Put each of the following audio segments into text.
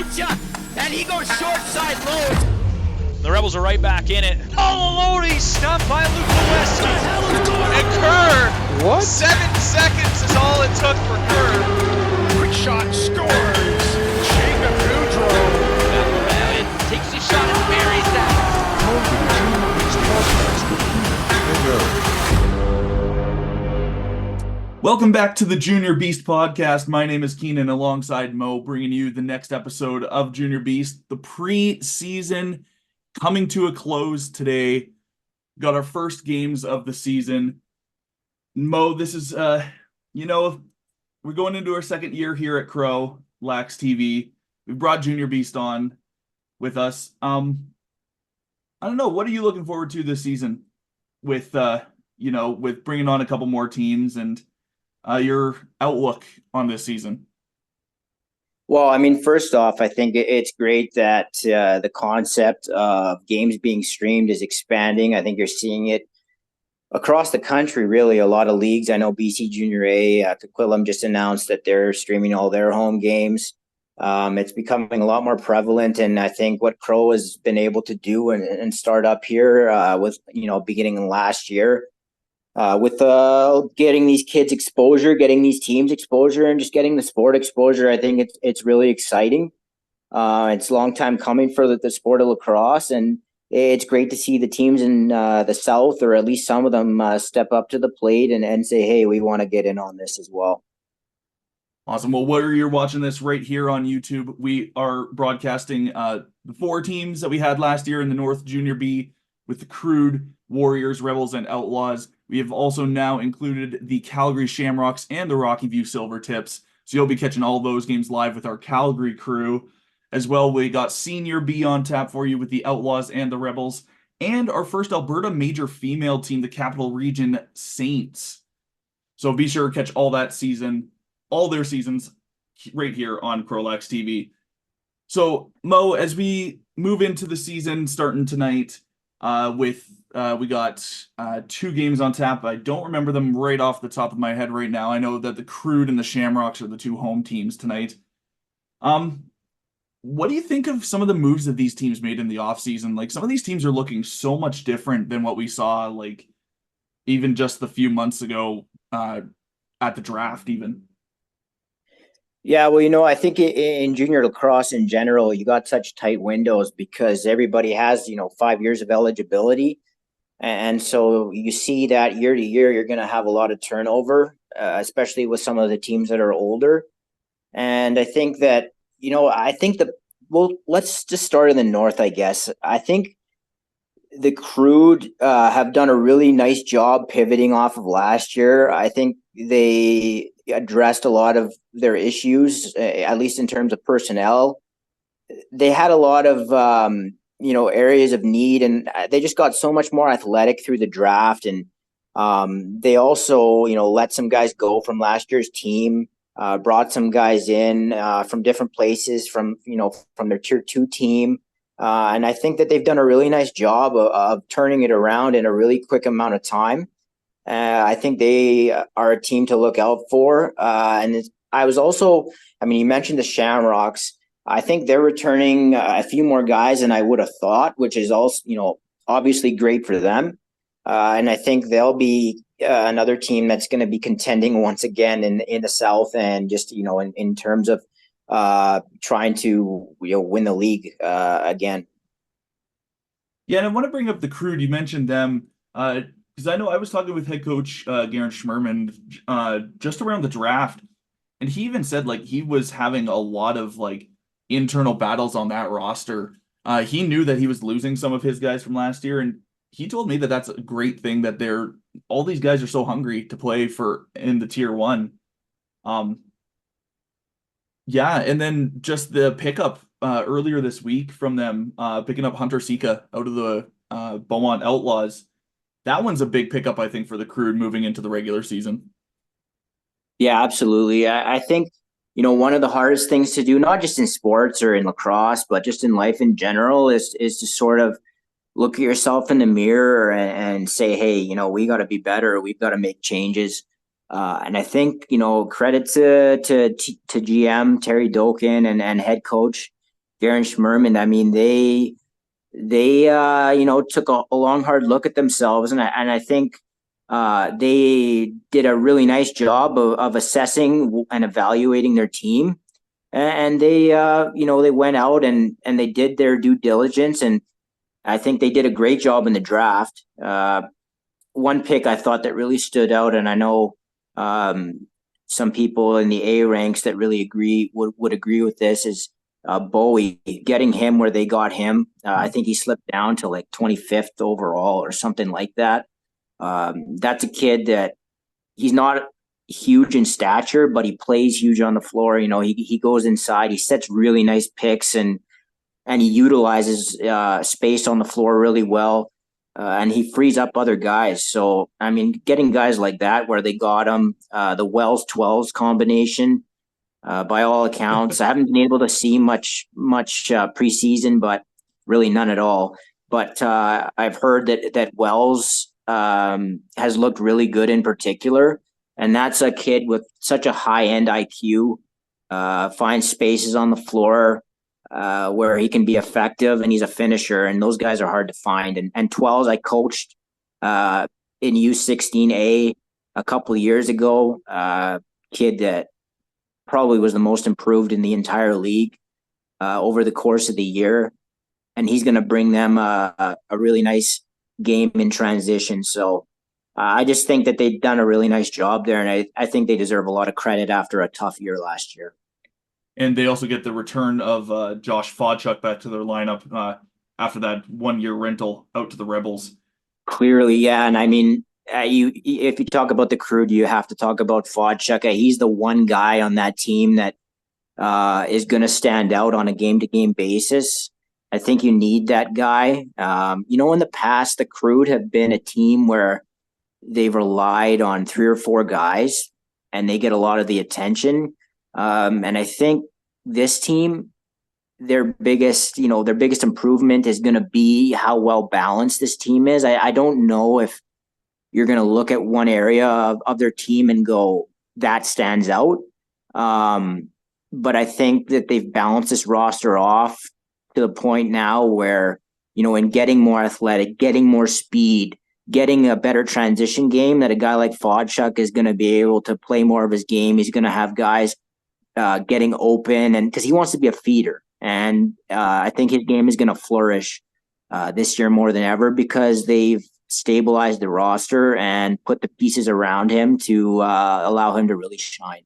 And he goes short side low. The Rebels are right back in it. All alone, he's stopped by Luke West. And Kerr, What? 7 seconds is all it took for Kerr. Quick shot, scores. Jacob Goudreau. Takes a shot and buries that. Welcome back to the Junior Beast podcast. My name is Keenan alongside Mo, bringing you the next episode of Junior Beast. The preseason coming to a close today. Got our first games of the season. Mo, this is, we're going into our second year here at Crow, Lax TV. We brought Junior Beast on with us. I don't know, what are you looking forward to this season with, with bringing on a couple more teams and your outlook on this season? Well, I mean, first off, I think it's great that the concept of games being streamed is expanding. I think you're seeing it across the country, really. A lot of leagues. I know BC Junior A, Coquitlam just announced that they're streaming all their home games. It's becoming a lot more prevalent, and I think what Crow has been able to do and start up here with, beginning last year, with getting these kids exposure, getting these teams exposure, and just getting the sport exposure. I think it's really exciting. It's a long time coming for the sport of lacrosse, and it's great to see the teams in the South, or at least some of them, step up to the plate and say, hey, we want to get in on this as well. Awesome. Well, whether you're watching this right here on YouTube, we are broadcasting the 4 teams that we had last year in the North Junior B with the Crude, Warriors, Rebels, and Outlaws. We have also now included the Calgary Shamrocks and the Rocky View Silvertips. So you'll be catching all those games live with our Calgary crew. As well, we got Senior B on tap for you with the Outlaws and the Rebels. And our first Alberta major female team, the Capital Region Saints. So be sure to catch all that season, all their seasons, right here on Crowlax TV. So, Mo, as we move into the season starting tonight, we got 2 games on tap. I don't remember them right off the top of my head right now. I know that the Crude and the Shamrocks are the 2 home teams tonight. What do you think of some of the moves that these teams made in the offseason? Like, some of these teams are looking so much different than what we saw, like, even just a few months ago at the draft even. Yeah, well, I think in junior lacrosse in general, you got such tight windows because everybody has, 5 years of eligibility. And so you see that year to year, you're going to have a lot of turnover, especially with some of the teams that are older. And I think that, let's just start in the North, I guess. I think the Crude have done a really nice job pivoting off of last year. I think they addressed a lot of their issues, at least in terms of personnel. They had a lot of, areas of need, and they just got so much more athletic through the draft. And they also, let some guys go from last year's team, brought some guys in from different places, from their tier 2 team. And I think that they've done a really nice job of turning it around in a really quick amount of time. I think they are a team to look out for. And I was also, you mentioned the Shamrocks. I think they're returning a few more guys than I would have thought, which is also, obviously great for them. And I think they'll be another team that's going to be contending once again in the South, and just, in terms of trying to win the league again. Yeah, and I want to bring up the Crude. You mentioned them because I know I was talking with head coach Garen Schmerman just around the draft, and he even said like he was having a lot of like internal battles on that roster. He knew that he was losing some of his guys from last year, and he told me that that's a great thing that all these guys are so hungry to play in the tier 1. Yeah, and then just the pickup earlier this week from them, picking up Hunter Sika out of the Beaumont Outlaws. That one's a big pickup, I think, for the Crude moving into the regular season. Yeah, absolutely. I think, one of the hardest things to do, not just in sports or in lacrosse, but just in life in general, is to sort of look at yourself in the mirror and say, hey, we got to be better. We've got to make changes. And I think, credit to GM Terry Doken and head coach Garen Schmerman, I mean, they took a long hard look at themselves, and I think they did a really nice job of assessing and evaluating their team, and they went out and they did their due diligence, and I think they did a great job in the draft. One pick I thought that really stood out, and I know some people in the A ranks that really would agree with this, is Bowie. Getting him where they got him. I think he slipped down to like 25th overall or something like that. That's a kid that he's not huge in stature, but he plays huge on the floor. He goes inside, he sets really nice picks, and he utilizes space on the floor really well. And he frees up other guys. So, I mean, getting guys like that where they got him, the Wells 12s combination, by all accounts, I haven't been able to see much preseason, but really none at all. But I've heard that Wells has looked really good in particular. And that's a kid with such a high end IQ, finds spaces on the floor, where he can be effective, and he's a finisher, and those guys are hard to find. And 12s, I coached in U16A a couple of years ago, kid that probably was the most improved in the entire league over the course of the year, and he's going to bring them a really nice game in transition. So I just think that they've done a really nice job there, and I think they deserve a lot of credit after a tough year last year. And they also get the return of Josh Fodchuk back to their lineup after that 1-year rental out to the Rebels. Clearly, yeah. And I mean, if you talk about the Crude, you have to talk about Fodchuk. He's the one guy on that team that is going to stand out on a game-to-game basis. I think you need that guy. In the past, the Crude have been a team where they've relied on 3 or 4 guys, and they get a lot of the attention. And I think this team, their biggest improvement is going to be how well balanced this team is. I don't know if you're going to look at one area of their team and go, that stands out. But I think that they've balanced this roster off to the point now where, in getting more athletic, getting more speed, getting a better transition game, that a guy like Fodchuk is going to be able to play more of his game. He's going to have guys getting open, and because he wants to be a feeder. And I think his game is going to flourish this year more than ever, because they've stabilized the roster and put the pieces around him to allow him to really shine.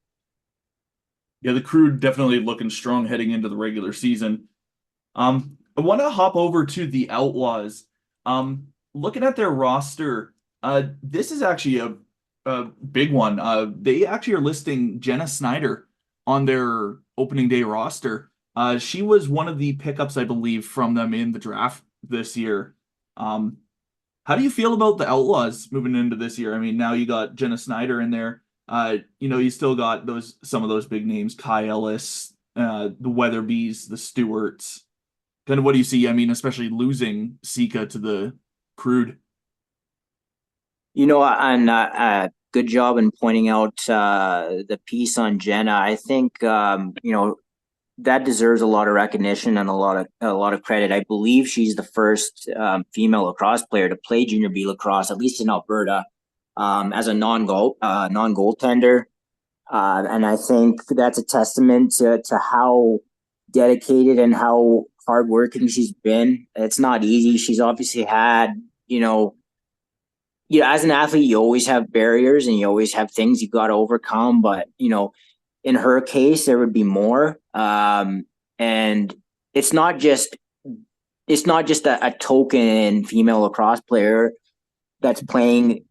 Yeah, the Crude definitely looking strong heading into the regular season. I want to hop over to the Outlaws. Looking at their roster, this is actually a big one. They actually are listing Jenna Snyder on their opening day roster. She was one of the pickups, I believe, from them in the draft this year. How do you feel about the Outlaws moving into this year? I mean, now you got Jenna Snyder in there. You still got some of those big names, Kai Ellis, the Weatherbees, the Stewarts. Kind of what do you see? I mean, especially losing Sika to the Crude. And good job in pointing out the piece on Jenna. I think that deserves a lot of recognition and a lot of credit. I believe she's the first female lacrosse player to play junior B lacrosse, at least in Alberta, as a non-goaltender. And I think that's a testament to how dedicated and how hardworking she's been. It's not easy. She's obviously had, as an athlete, you always have barriers and you always have things you got to overcome. But, in her case, there would be more. And it's not just a token female lacrosse player that's playing,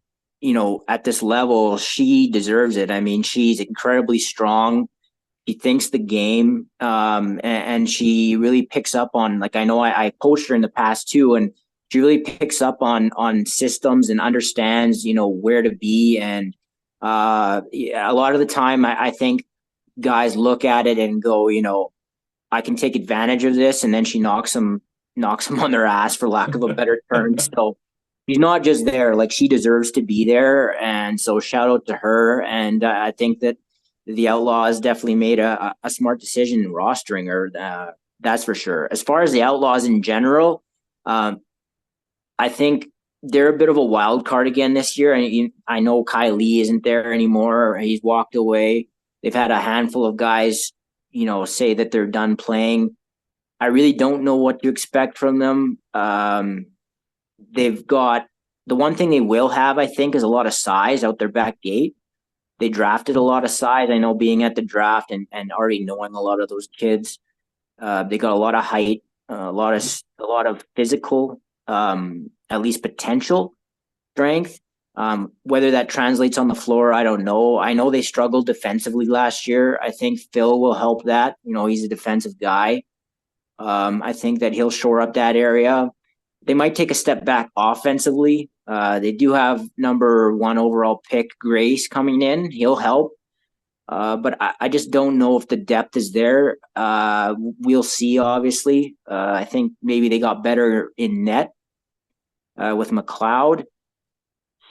at this level. She deserves it. I mean, she's incredibly strong. She thinks the game, and she really picks up on, like, I know I coached her in the past too, and she really picks up on systems and understands, where to be. And a lot of the time, I think guys look at it and go, I can take advantage of this, and then she knocks them on their ass, for lack of a better term. So she's not just there; like, she deserves to be there. And so shout out to her. And I think that the Outlaws definitely made a smart decision in rostering her. That's for sure. As far as the Outlaws in general, I think they're a bit of a wild card again this year. I know Kai Lee isn't there anymore. He's walked away. They've had a handful of guys, say that they're done playing. I really don't know what to expect from them. They've got the one thing they will have, I think, is a lot of size out their back gate. They drafted a lot of size. I know being at the draft and already knowing a lot of those kids. They got a lot of height, a lot of physical, at least potential strength. Whether that translates on the floor, I don't know. I know they struggled defensively last year. I think Phil will help that. He's a defensive guy. I think that he'll shore up that area. They might take a step back offensively. They do have number 1 overall pick Grace coming in. He'll help. But I just don't know if the depth is there. We'll see, obviously. I think maybe they got better in net with McLeod.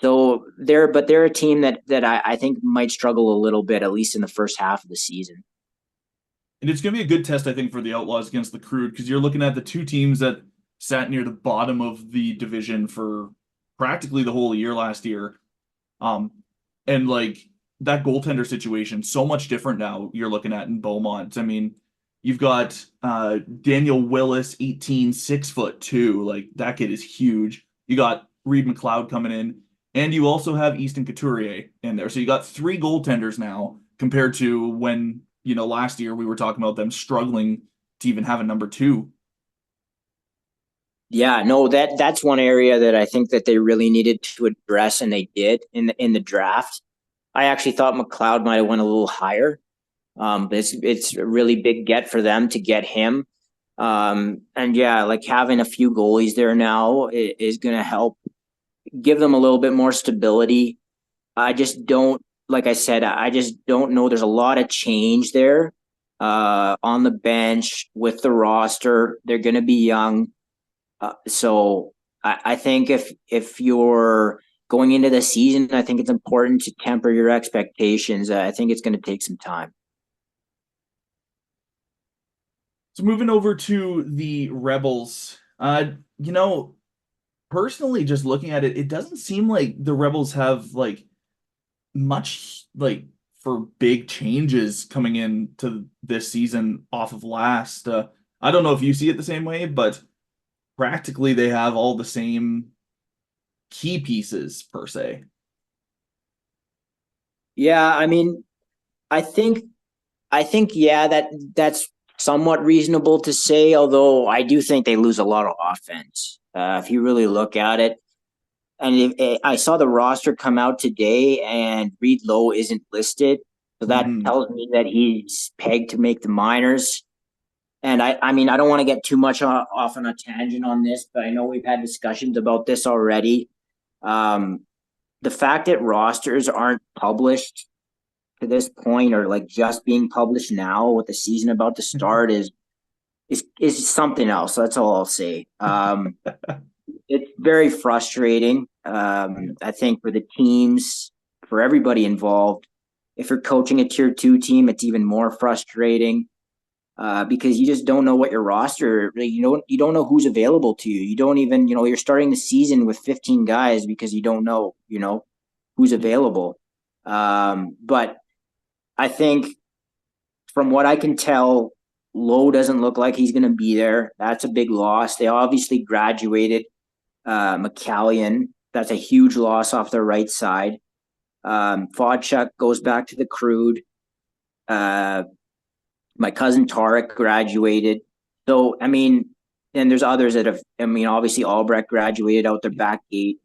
So they're a team that I think might struggle a little bit, at least in the first half of the season. And it's going to be a good test, I think, for the Outlaws against the Crude, because you're looking at the two teams that sat near the bottom of the division for practically the whole year last year. And like that goaltender situation, so much different now you're looking at in Beaumont. I mean, you've got Daniel Willis, 18, 6'2". Like that kid is huge. You got Reed McLeod coming in, and you also have Easton Couturier in there. So you got 3 goaltenders now compared to when, last year we were talking about them struggling to even have a number 2. Yeah, no, that's one area that I think that they really needed to address, and they did in the draft. I actually thought McLeod might have went a little higher. But it's a really big get for them to get him. And yeah, like having a few goalies there now is going to help give them a little bit more stability. I just don't, like I said, I just don't know. There's a lot of change there on the bench with the roster. They're going to be young. So I think if you're going into the season, I think it's important to temper your expectations. I think it's going to take some time. So moving over to the Rebels, personally, just looking at it, it doesn't seem like the Rebels have like much like for big changes coming into this season off of last. I don't know if you see it the same way, but practically they have all the same key pieces per se. Yeah, I mean, I think yeah, that's somewhat reasonable to say, although I do think they lose a lot of offense. If you really look at it, and I saw the roster come out today, and Reed Lowe isn't listed, so that tells me that he's pegged to make the minors. And I mean, I don't want to get too much off on a tangent on this, but I know we've had discussions about this already. The fact that rosters aren't published to this point, or like just being published now with the season about to start, is something else. That's all I'll say. It's very frustrating. I think for the teams, for everybody involved. If you're coaching a tier 2 team, it's even more frustrating because you just don't know what your roster. You don't know who's available to you. You don't even you're starting the season with 15 guys because you don't know who's available. But I think from what I can tell, Lowe doesn't look like he's going to be there. That's a big loss. They obviously graduated McCallion. That's a huge loss off the right side. Fodchuk goes back to the Crude. My cousin Tarek graduated. So, I mean, and there's others that have, obviously Albrecht graduated out their back gate.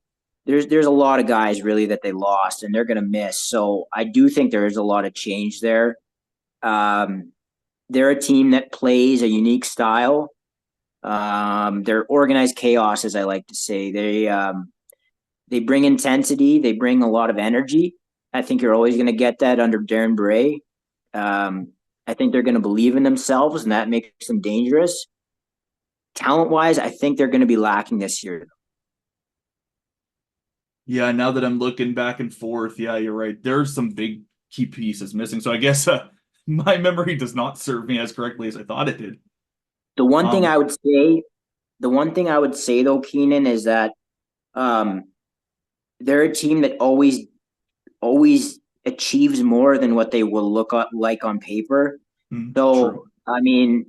There's a lot of guys really that they lost and they're going to miss. So I do think there is a lot of change there. They're a team that plays a unique style. They're organized chaos, as I like to say. They bring intensity. They bring a lot of energy. I think you're always going to get that under Darren Bray. I think they're going to believe in themselves, and that makes them dangerous. Talent-wise, I think they're going to be lacking this year. Yeah, now that I'm looking back and forth, yeah, you're right. There's some big key pieces missing. So I guess my memory does not serve me as correctly as I thought it did. The one thing I would say, though, Keenan, is that they're a team that always achieves more than what they will look like on paper. So, true. I mean,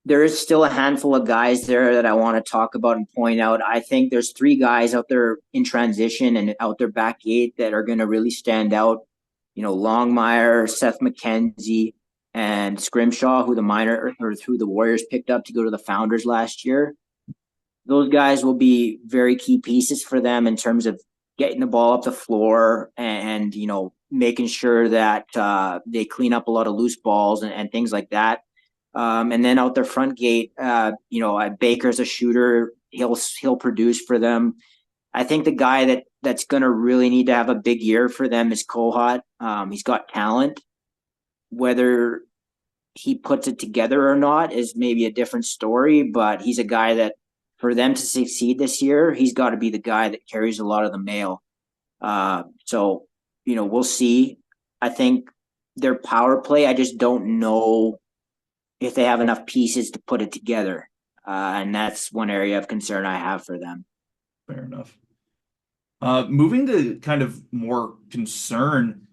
there is still a handful of guys there that I want to talk about and point out. I think there's 3 guys out there in transition and out their back gate that are going to really stand out. Longmire, Seth McKenzie, and Scrimshaw, who the Warriors picked up to go to the Founders last year. Those guys will be very key pieces for them in terms of getting the ball up the floor and making sure that they clean up a lot of loose balls and things like that. And then out their front gate, Baker's a shooter. He'll produce for them. I think the guy that's going to really need to have a big year for them is Kohat. He's got talent. Whether he puts it together or not is maybe a different story, but he's a guy that, for them to succeed this year, he's got to be the guy that carries a lot of the mail. So, we'll see. I think their power play, I just don't know if they have enough pieces to put it together. And that's one area of concern I have for them. Fair enough. Moving to kind of more concern,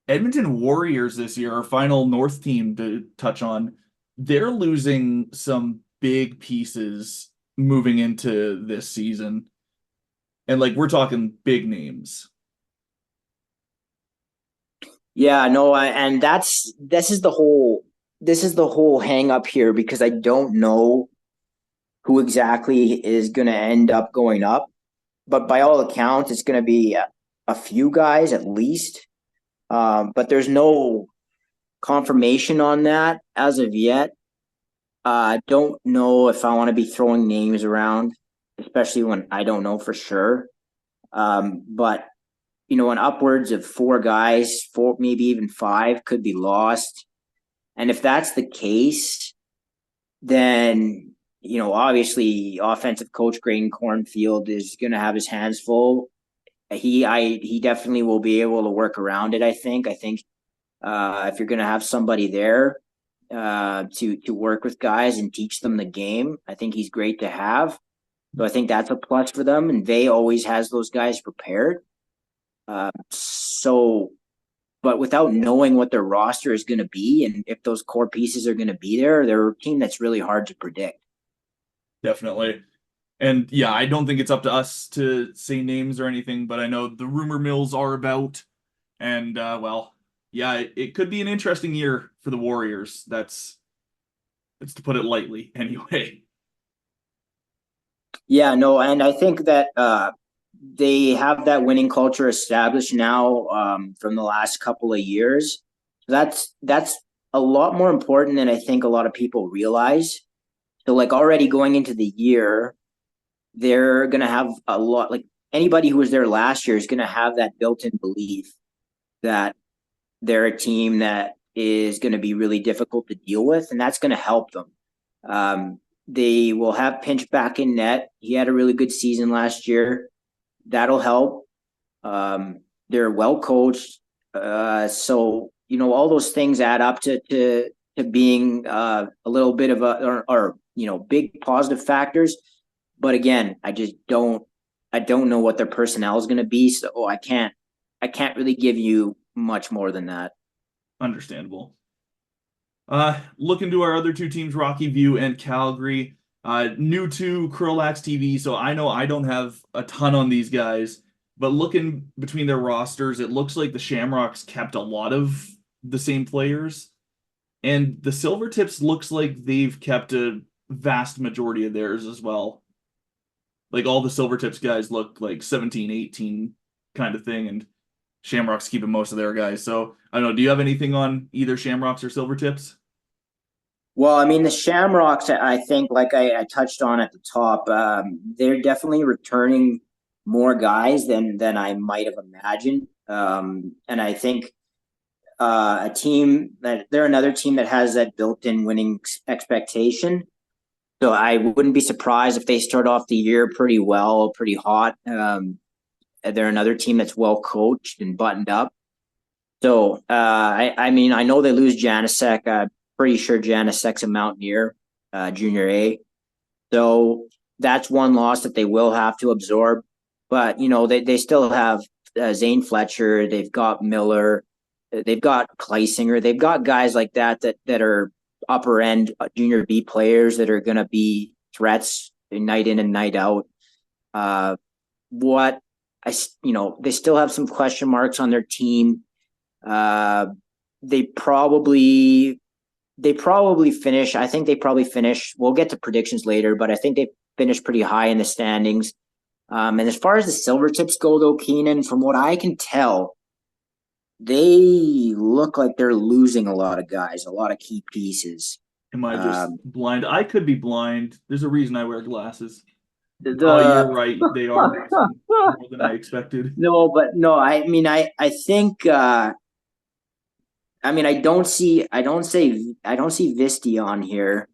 Edmonton Warriors this year, our final North team to touch on, they're losing some big pieces moving into this season. And we're talking big names. Yeah, no, and this is the whole hang up here, because I don't know who exactly is going to end up going up, but by all accounts, it's going to be a few guys at least. But there's no confirmation on that as of yet. I don't know if I want to be throwing names around, especially when I don't know for sure. But an upwards of 4 guys, 4, maybe even 5, could be lost. And if that's the case, then, obviously offensive coach Graydon Cornfield is going to have his hands full. He definitely will be able to work around it. I think if you're going to have somebody there to work with guys and teach them the game, I think he's great to have. So I think that's a plus for them, and Vay always has those guys prepared. But without knowing what their roster is going to be and if those core pieces are going to be there, they're a team that's really hard to predict. Definitely. And yeah, I don't think it's up to us to say names or anything, but I know the rumor mills are about. And it could be an interesting year for the Warriors. That's to put it lightly anyway. Yeah, no, and I think that they have that winning culture established now from the last couple of years. That's a lot more important than I think a lot of people realize. So already going into the year, they're going to have a lot, anybody who was there last year is going to have that built-in belief that they're a team that is going to be really difficult to deal with, and that's going to help them. They will have Pinch back in net. He had a really good season last year. That'll help. They're well coached. So, all those things add up to being a little bit of big positive factors. But again, I don't know what their personnel is going to be. So I can't really give you much more than that. Understandable. Looking to our other 2 teams, Rocky View and Calgary. New to Krolax TV, so I know I don't have a ton on these guys, but looking between their rosters, it looks like the Shamrocks kept a lot of the same players, and the Silvertips looks like they've kept a vast majority of theirs as well. All the Silvertips guys look like 17, 18 kind of thing, and Shamrocks keeping most of their guys. So I don't know, do you have anything on either Shamrocks or Silvertips? Well, I mean, the Shamrocks, I think, like I touched on at the top, they're definitely returning more guys than I might have imagined. And I think they're another team that has that built-in winning expectation. So I wouldn't be surprised if they start off the year pretty well, pretty hot. They're another team that's well coached and buttoned up. So I mean, I know they lose Janicek. Pretty sure Janisek's a Mountaineer. Junior A. So that's one loss that they will have to absorb. But, they still have Zane Fletcher. They've got Miller. They've got Kleisinger. They've got guys like that are upper end Junior B players that are going to be threats night in and night out. They still have some question marks on their team. They probably finish. I think they probably finish. We'll get to predictions later, but I think they finish pretty high in the standings. And as far as the Silvertips go, though, Keenan, from what I can tell, they look like they're losing a lot of guys, a lot of key pieces. Am I just blind? I could be blind. There's a reason I wear glasses. The, You're right. They are losing more than I expected. No, but no, I think I don't see Visti on here.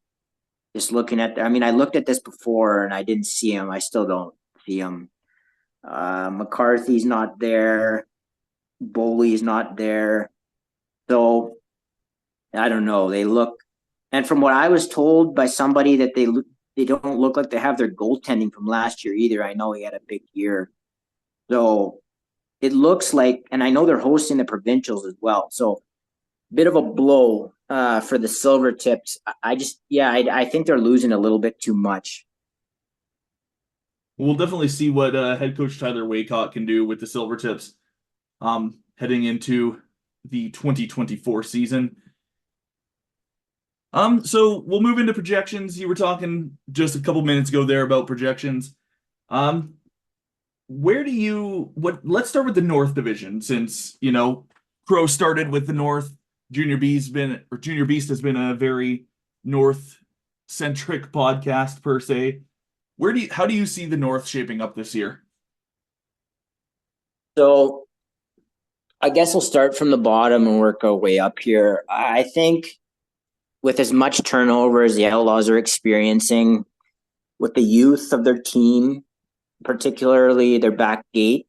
Just looking at, I looked at this before and I didn't see him. I still don't see him. McCarthy's not there. Boley's not there. So I don't know. They look, and from what I was told by somebody, that they don't look like they have their goaltending from last year either. I know he had a big year. So it looks like, and I know they're hosting the provincials as well. So bit of a blow for the Silvertips. I think they're losing a little bit too much. We'll definitely see what head coach Tyler Waycott can do with the Silvertips heading into the 2024 season. So we'll move into projections. You were talking just a couple minutes ago there about projections. Let's start with the North Division, since, Crow started with the North. Junior Beast has been a very North-centric podcast per se. How do you see the North shaping up this year? So I guess we'll start from the bottom and work our way up here. I think with as much turnover as the Outlaws are experiencing, with the youth of their team, particularly their back gate,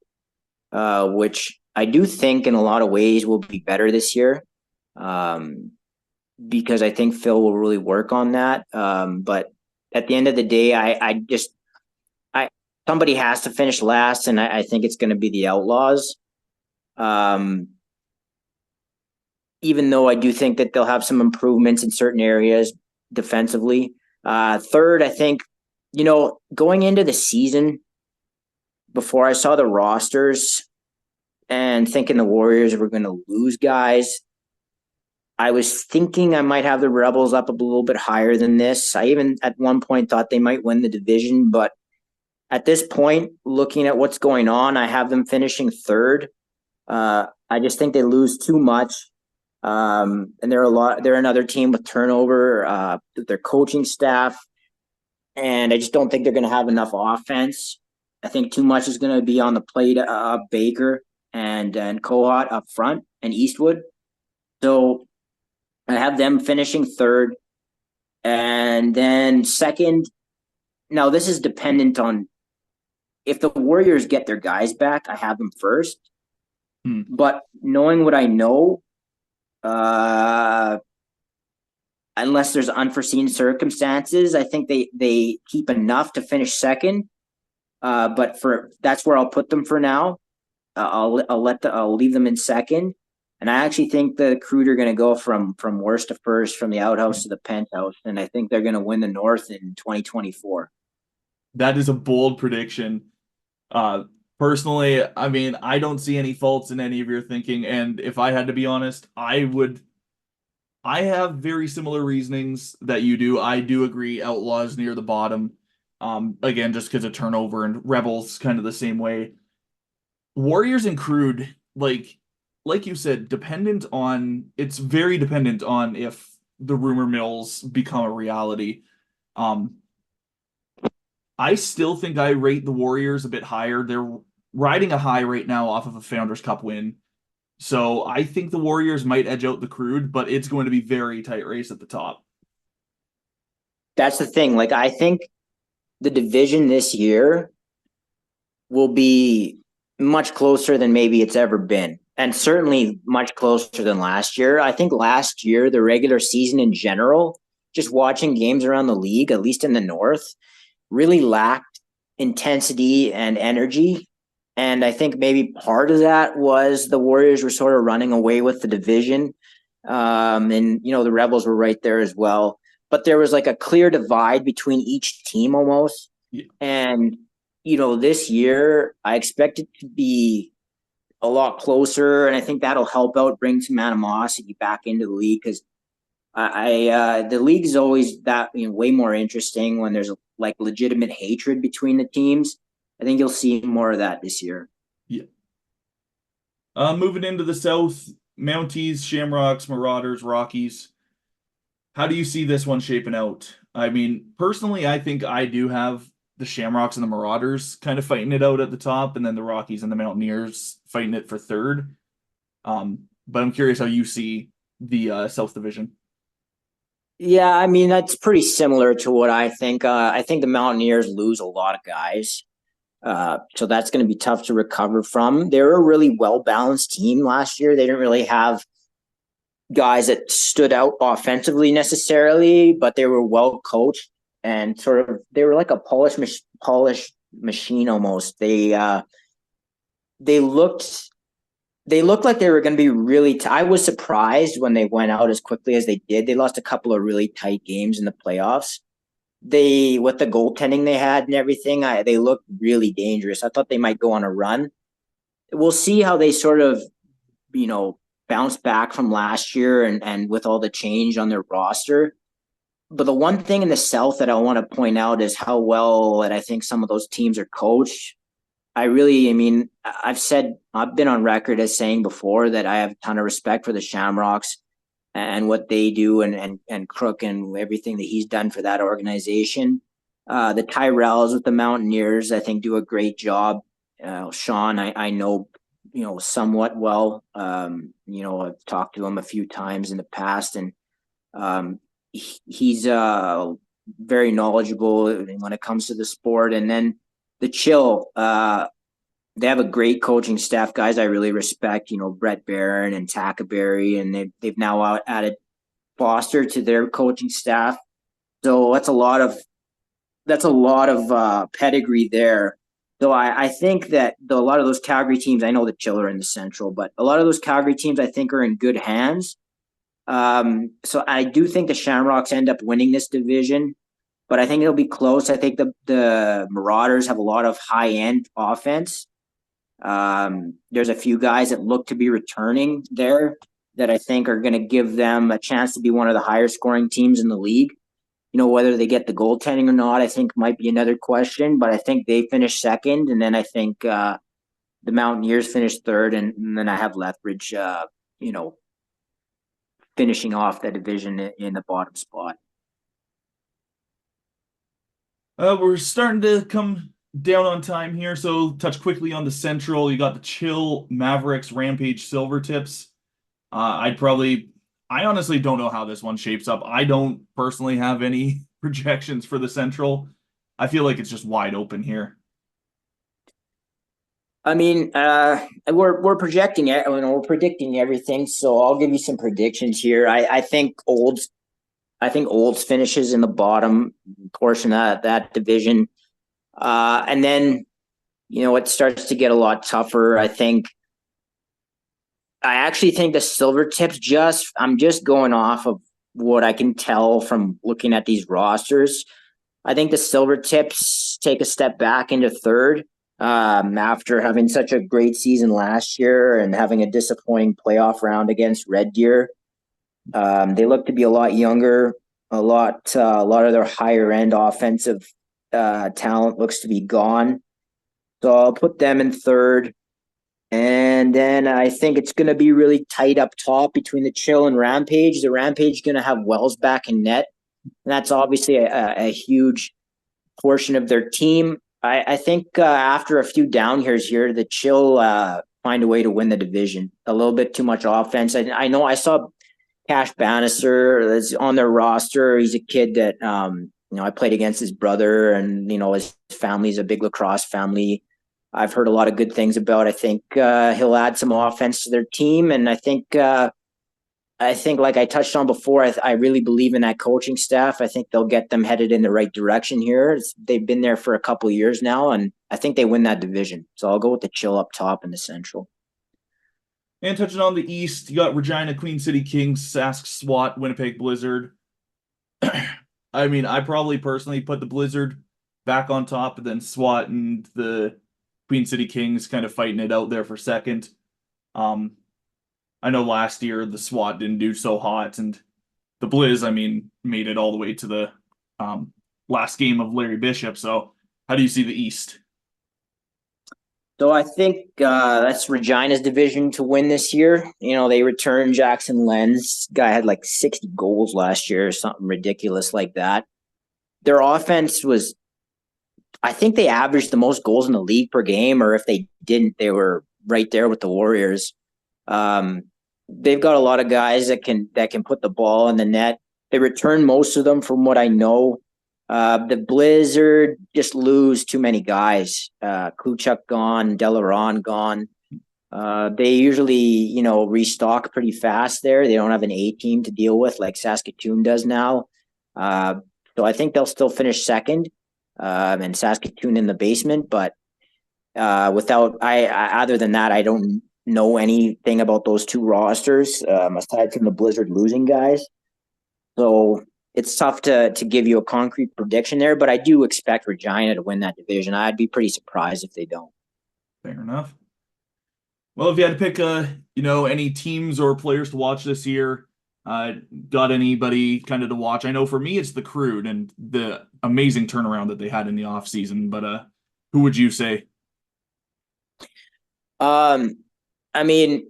which I do think in a lot of ways will be better this year, because I think Phil will really work on that. But at the end of the day, somebody has to finish last, and I think it's going to be the Outlaws. Even though I do think that they'll have some improvements in certain areas defensively. Third, I think, going into the season, before I saw the rosters and thinking the Warriors were going to lose guys, I was thinking I might have the Rebels up a little bit higher than this. I even at one point thought they might win the division, but at this point, looking at what's going on, I have them finishing third. I just think they lose too much. And they're another team with turnover, their coaching staff. And I just don't think they're going to have enough offense. I think too much is going to be on the plate of Baker and Kohut up front and Eastwood. So I have them finishing third. And then second, now this is dependent on if the Warriors get their guys back, I have them first. But knowing what I know, unless there's unforeseen circumstances, I think they keep enough to finish second. But that's where I'll put them for now. I'll leave them in second. And I actually think the Crew are going to go from worst to first, from the outhouse to the penthouse, and I think they're going to win the North in 2024. That is a bold prediction. Personally, I don't see any faults in any of your thinking, and if I had to be honest, I have very similar reasonings that you do. I do agree Outlaws near the bottom. Again, just because of turnover, and Rebels kind of the same way. Warriors and Crude, like you said, it's very dependent on if the rumor mills become a reality. I still think I rate the Warriors a bit higher. They're riding a high right now off of a Founders Cup win. So I think the Warriors might edge out the Crude, but it's going to be very tight race at the top. That's the thing. I think the division this year will be much closer than maybe it's ever been, and certainly much closer than last year. I think last year, the regular season in general, just watching games around the league, at least in the North, really lacked intensity and energy. And I think maybe part of that was the Warriors were sort of running away with the division. And, the Rebels were right there as well. But there was like a clear divide between each team almost. Yeah. And, this year I expect it to be a lot closer. And I think that'll help out bring some animosity back into the league because the league is always that way more interesting when there's like legitimate hatred between the teams. I think you'll see more of that this year. Yeah. Moving into the South, Mounties, Shamrocks, Marauders, Rockies. How do you see this one shaping out? I mean, personally, I think I do have the Shamrocks and the Marauders kind of fighting it out at the top, and then the Rockies and the Mountaineers fighting it for third. But I'm curious how you see the South Division. Yeah, I mean, that's pretty similar to what I think. I think the Mountaineers lose a lot of guys. So that's going to be tough to recover from. They were a really well-balanced team last year. They didn't really have guys that stood out offensively necessarily, but they were well coached and they were like a polished machine almost. They looked like they were going to be really I was surprised when they went out as quickly as they did. They lost a couple of really tight games in the playoffs. With the goaltending they had and everything, they looked really dangerous. I thought they might go on a run. We'll see how they sort of, bounce back from last year and with all the change on their roster. But the one thing in the South that I want to point out is how well that I think some of those teams are coached. I've been on record as saying before that I have a ton of respect for the Shamrocks and what they do and Crook and everything that he's done for that organization. The Tyrells with the Mountaineers, I think, do a great job. Sean, I know, somewhat well. I've talked to him a few times in the past, and he's very knowledgeable when it comes to the sport. And then the Chill, they have a great coaching staff, guys I really respect, Brett Barron and Tackaberry, and they've now added Foster to their coaching staff. So that's a lot of pedigree there. So I think that a lot of those Calgary teams, I know the Chill are in the Central, but a lot of those Calgary teams I think are in good hands. So I do think the Shamrocks end up winning this division, but I think it'll be close. I think the Marauders have a lot of high-end offense. There's a few guys that look to be returning there that I think are going to give them a chance to be one of the higher scoring teams in the league. Whether they get the goaltending or not, I think might be another question, but I think they finished second. And then I think, the Mountaineers finished third. And then I have Lethbridge, finishing off the division in the bottom spot. We're starting to come down on time here, so touch quickly on the Central. You got the Chill, Mavericks, Rampage, Silvertips. I honestly don't know how this one shapes up. I don't personally have any projections for the Central. I feel like it's just wide open here. I mean, we're projecting it. We're predicting everything. So I'll give you some predictions here. I think Olds finishes in the bottom portion of that division. And then, it starts to get a lot tougher. I actually think the Silvertips I'm just going off of what I can tell from looking at these rosters. I think the Silvertips take a step back into third after having such a great season last year and having a disappointing playoff round against Red Deer. They look to be a lot younger. A lot of their higher end offensive talent looks to be gone. So I'll put them in third. And then I think it's going to be really tight up top between the Chill and Rampage. The Rampage is going to have Wells back in net. And that's obviously a huge portion of their team. I think after a few down years here, the Chill find a way to win the division. A little bit too much offense. I know I saw Cash Bannister that's on their roster. He's a kid that, I played against his brother, and, his family's a big lacrosse family. I've heard a lot of good things about. I think he'll add some offense to their team, and I think I think, like I touched on before, I really believe in that coaching staff. I think they'll get them headed in the right direction here. They've been there for a couple of years now, and I think they win that division. So I'll go with the chill up top in the Central. And touching on the East, you got Regina, Queen City Kings, Sask, SWAT, Winnipeg Blizzard. I mean, I probably personally put the Blizzard back on top, but then SWAT and the Queen City Kings kind of fighting it out there for second. I know last year the SWAT didn't do so hot, and the Blizz, I mean, made it all the way to the last game of Larry Bishop. So, how do you see the East? So I think that's Regina's division to win this year. You know, they returned Jackson Lenz. Guy had like 60 goals last year or something ridiculous like that. Their offense was, I think they averaged the most goals in the league per game, or if they didn't, they were right there with the Warriors. They've got a lot of guys that can put the ball in the net. They return most of them from what I know. The Blizzard just lose too many guys. Kluchuk gone, Delaron gone. They usually, restock pretty fast there. They don't have an A team to deal with like Saskatoon does now. So I think they'll still finish second, and Saskatoon in the basement. But other than that, I don't know anything about those two rosters aside from the Blizzard losing guys. So it's tough to give you a concrete prediction there, but I do expect Regina to win that division. I'd be pretty surprised if they don't. Fair enough. Well, if you had to pick, any teams or players to watch this year, got anybody kind of to watch? I know for me, it's the Crude and the amazing turnaround that they had in the offseason, but who would you say? I mean,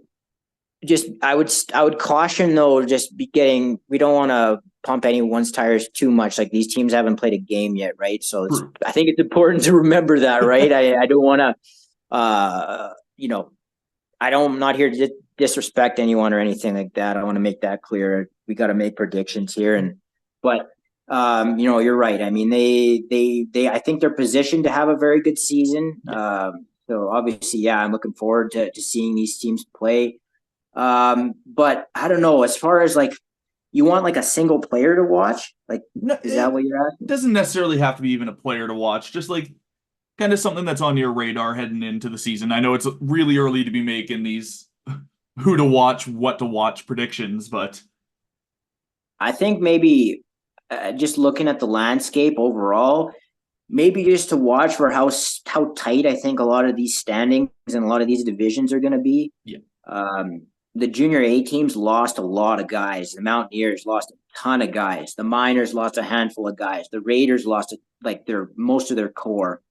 I would caution though, we don't want to pump anyone's tires too much. Like these teams haven't played a game yet, right? So I think it's important to remember that, right? I don't want to, I'm not here to disrespect anyone or anything like that. I want to make that clear. We got to make predictions here, but you're right. I mean, I think they're positioned to have a very good season. So obviously, yeah, I'm looking forward to seeing these teams play. But I don't know, as far as like, you want like a single player to watch? Like, is that what you're asking? It doesn't necessarily have to be even a player to watch, just like kind of something that's on your radar heading into the season. I know it's really early to be making these who to watch, what to watch predictions, but I think maybe just looking at the landscape overall, maybe just to watch for how tight I think a lot of these standings and a lot of these divisions are going to be. Yeah. The junior A teams lost a lot of guys. The Mountaineers lost a ton of guys. The Miners lost a handful of guys. The Raiders lost most of their core.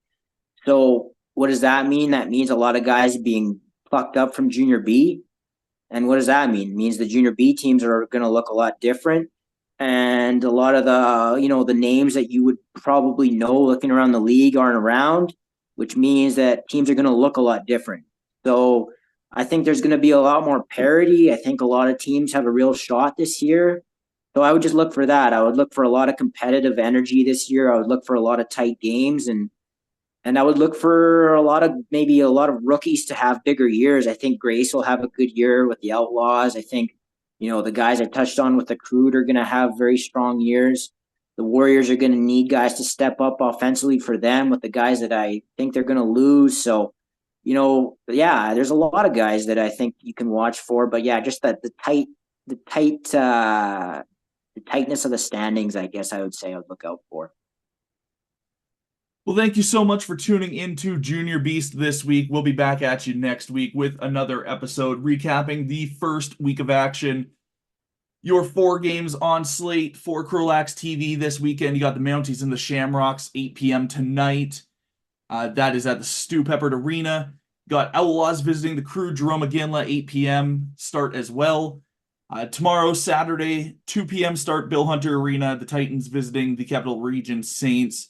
So what does that mean? That means a lot of guys being plucked up from junior B. And what does that mean? It means the junior B teams are going to look a lot different. And a lot of the names that you would probably know looking around the league aren't around, which means that teams are going to look a lot different. So I think there's going to be a lot more parity. I think a lot of teams have a real shot this year. So I would just look for that. I would look for a lot of competitive energy this year. I would look for a lot of tight games, and I would look for a lot of rookies to have bigger years. I think Grace will have a good year with the Outlaws. I think, the guys I touched on with the Crude are going to have very strong years. The Warriors are going to need guys to step up offensively for them with the guys that I think they're going to lose. So, there's a lot of guys that I think you can watch for, but yeah, just that the tightness of the standings, I guess I would say I would look out for. Well, thank you so much for tuning into Junior Beast this week. We'll be back at you next week with another episode recapping the first week of action. Your 4 games on slate for Krulax TV this weekend. You got the Mounties and the Shamrocks, 8 p.m. tonight. That is at the Stu Peppard Arena. Got Outlaws visiting the Crew, Jerome Aginla, 8 p.m. start as well. Tomorrow, Saturday, 2 p.m. start, Bill Hunter Arena. The Titans visiting the Capital Region Saints.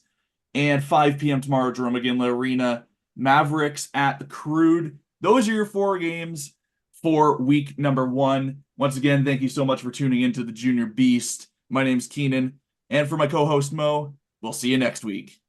And 5 p.m. tomorrow, Jerome Aginla Arena. Mavericks at the Crude. Those are your 4 games for week number 1. Once again, thank you so much for tuning into the Junior Beast. My name's Keenan. And for my co-host, Mo, we'll see you next week.